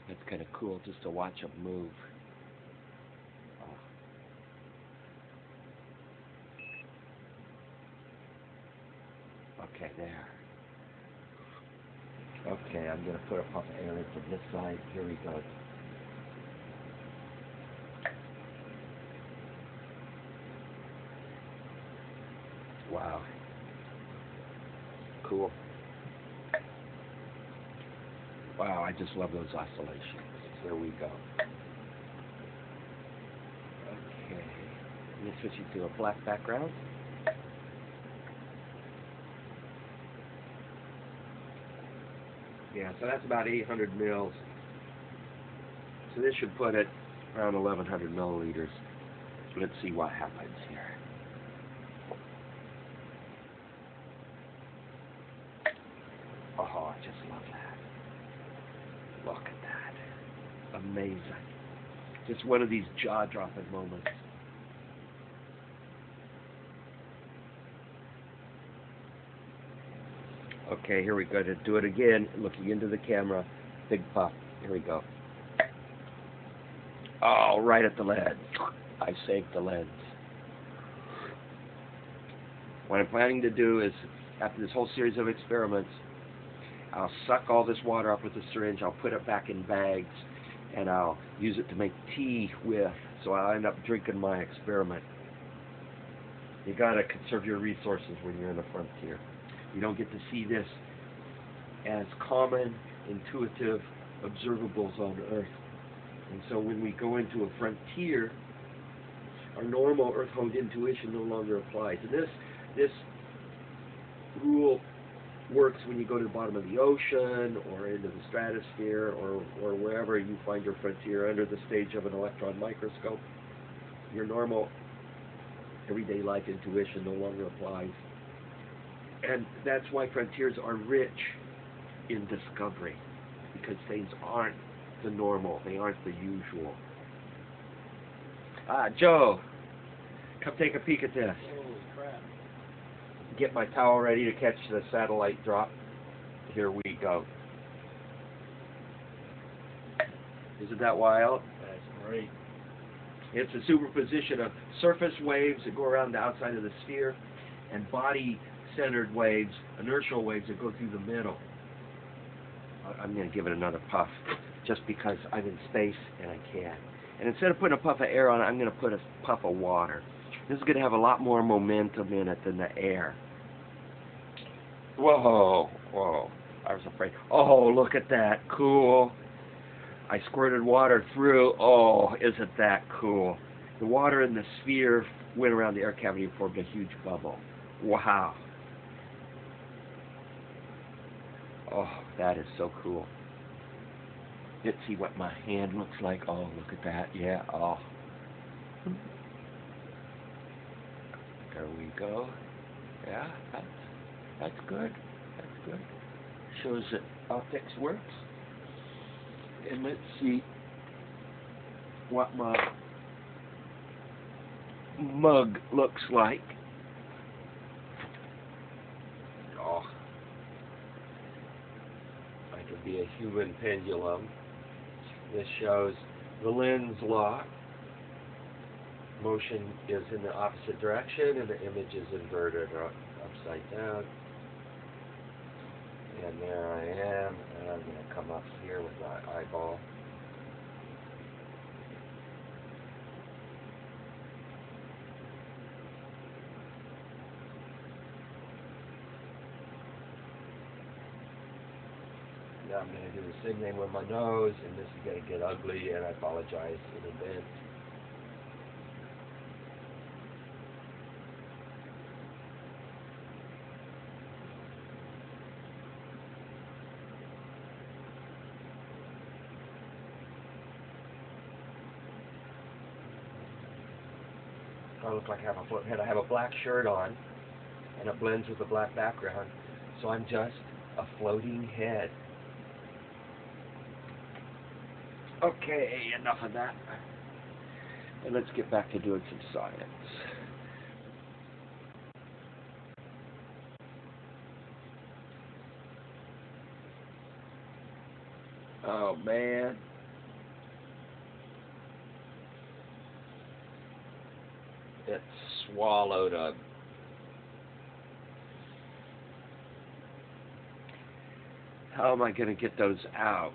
It's kind of cool just to watch them move. Oh. Okay, there. Okay, I'm going to put a puff of air into this side. Here we go. Wow. Cool. Wow, I just love those oscillations. Here we go. Okay. I'm going to switch it to a black background. Yeah, so that's about 800 mils. So this should put it around 1100 milliliters. So let's see what happens here. Oh, I just love that. Look at that. Amazing. Just one of these jaw-dropping moments. Okay, here we go. To do it again, looking into the camera. Big puff. Here we go. Oh, right at the lens. I saved the lens. What I'm planning to do is, after this whole series of experiments, I'll suck all this water up with the syringe, I'll put it back in bags, and I'll use it to make tea with, so I'll end up drinking my experiment. You gotta conserve your resources when you're in the frontier. You don't get to see this as common, intuitive observables on Earth. And so when we go into a frontier, our normal earth-honed intuition no longer applies. And this rule works when you go to the bottom of the ocean or into the stratosphere or wherever you find your frontier under the stage of an electron microscope. Your normal everyday life intuition no longer applies. And that's why frontiers are rich in discovery, because things aren't the normal, they aren't the usual. Joe, come take a peek at this. Holy crap. Get my towel ready to catch the satellite drop. Here we go. Isn't that wild? That's great. It's a superposition of surface waves that go around the outside of the sphere and body-centered waves, inertial waves that go through the middle. I'm going to give it another puff just because I'm in space and I can. And instead of putting a puff of air on it, I'm going to put a puff of water. This is going to have a lot more momentum in it than the air. Whoa, whoa, I was afraid. Oh, look at that, cool. I squirted water through. Oh, isn't that cool? The water in the sphere went around the air cavity and formed a huge bubble. Wow. Oh, that is so cool. Let's see what my hand looks like. Oh, look at that. Yeah, oh. There we go. Yeah, that's good. That's good. Shows that optics works. And let's see what my mug looks like. Oh. I could be a human pendulum. This shows the lens lock. Motion is in the opposite direction and the image is inverted or upside down. And there I am, and I'm going to come up here with my eyeball. Now I'm going to do the same thing with my nose, and this is going to get ugly, and I apologize in advance. I look like I have a floating head. I have a black shirt on, and it blends with the black background, so I'm just a floating head. Okay, enough of that. And let's get back to doing some science. Oh, man. it swallowed a... How am I going to get those out?